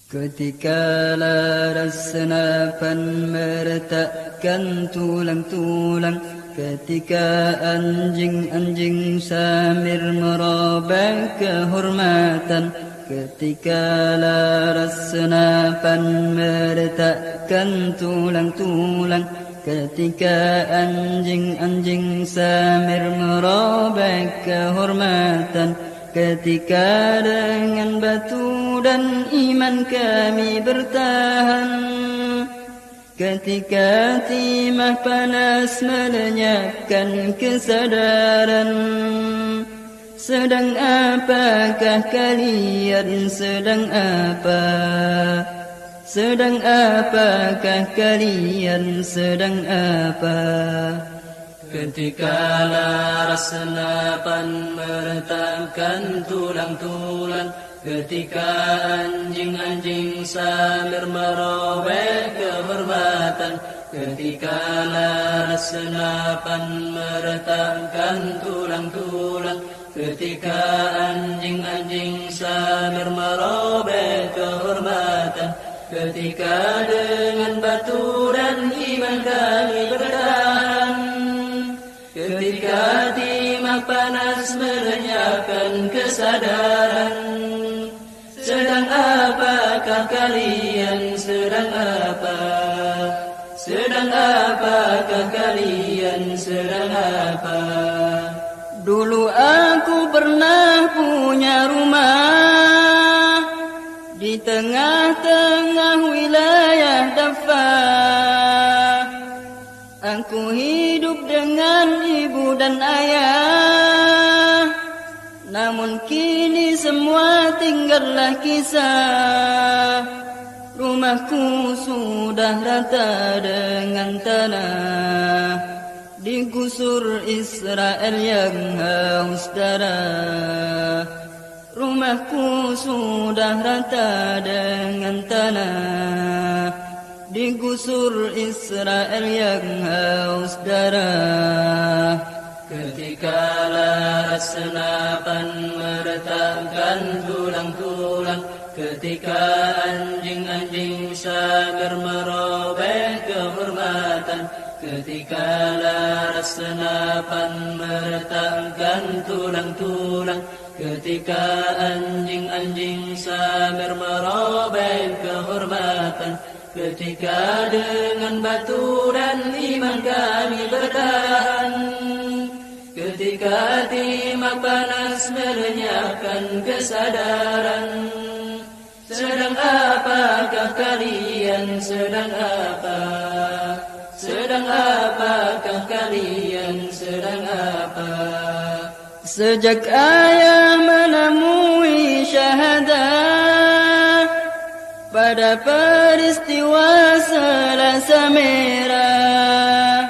Ketika laras senapan meretakkan tulang-tulang, ketika anjing-anjing samir merobek kehormatan, ketika laras senapan meretakkan tulang-tulang, ketika anjing-anjing samir merobek kehormatan, ketika dengan batu dan iman kami bertahan, ketika timah panas melenyapkan kesadaran. Sedang apakah kalian, sedang apa? Sedang apakah kalian, sedang apa? Ketika laras senapan meretakkan tulang-tulang, ketika anjing-anjing samir merobek kehormatan, ketika laras senapan meretakkan tulang-tulang, ketika anjing-anjing samir merobek kehormatan, ketika dengan batu dan iman kami bertahan, ketika timah panas melenyapkan kesadaran. Sedang apakah kalian, sedang apa? Sedang apakah kalian, sedang apa? Dulu aku pernah punya rumah di tengah-tengah wilayah Dafah. Aku hidup dengan ibu dan ayah, namun kini semua tinggallah kisah. Rumahku sudah rata dengan tanah, digusur Israel yang haus darah. Rumahku sudah rata dengan tanah, digusur Israel yang haus darah. Ketika laras senapan meretakkan tulang-tulang, ketika anjing-anjing samir merobek kehormatan, ketika laras senapan meretakkan tulang-tulang, ketika anjing-anjing samir merobek kehormatan, ketika dengan batu dan iman kami bertahan, ketika timah panas melenyapkan kesadaran. Sedang apakah kalian, sedang apa? Sedang apakah kalian, sedang apa? Sejak ayah menemui syahadah pada peristiwa Selasa Merah,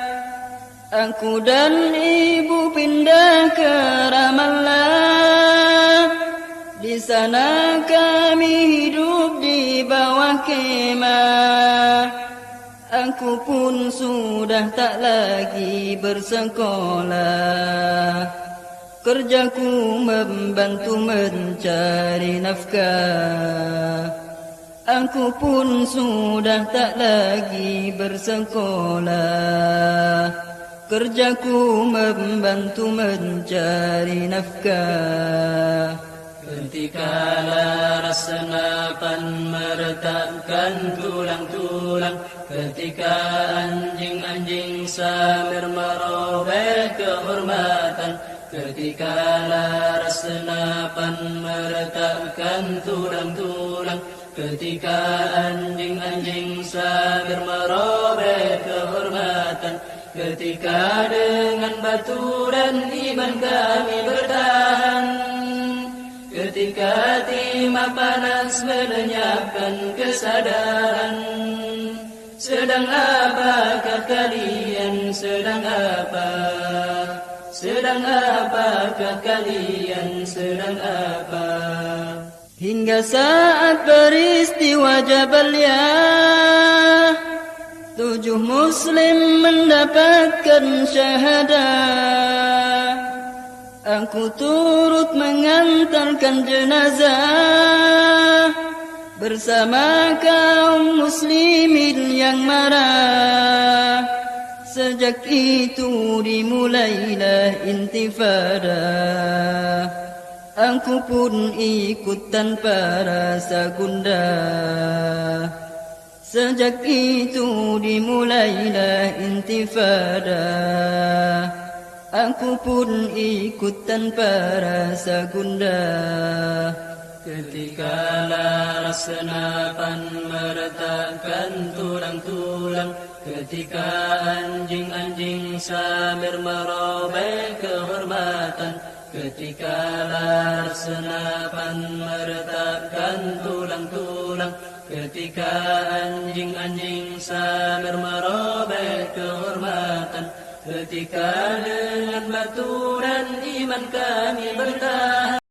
aku dan ibu pindah ke Ramallah. Di sana kami hidup di bawah kemah. Aku pun sudah tak lagi bersekolah. Kerjaku membantu mencari nafkah. Aku pun sudah tak lagi bersekolah. Kerjaku membantu mencari nafkah. Ketika laras senapan meretakkan tulang-tulang, ketika anjing-anjing samir merobek kehormatan, ketika laras senapan meretakkan tulang-tulang, ketika anjing-anjing samir merobek kehormatan, ketika dengan batu dan iman kami bertahan, ketika timah panas melenyapkan kesadaran. Sedang apakah kalian, sedang apa? Sedang apakah kalian, sedang apa? Hingga saat peristiwa Jabaliyah, 7 muslim mendapatkan syahadah. Aku turut mengantarkan jenazah bersama kaum muslimin yang marah. Sejak itu dimulailah intifada. Aku pun ikut tanpa rasa gundah. Sejak itu dimulailah intifada. Aku pun ikut tanpa rasa gundah. Ketika laras senapan meretakkan tulang-tulang, ketika anjing-anjing samir merobek kehormatan, ketika laras senapan meretakkan tulang-tulang, ketika anjing-anjing samir merobek kehormatan, ketika dengan batu dan iman kami bertahan.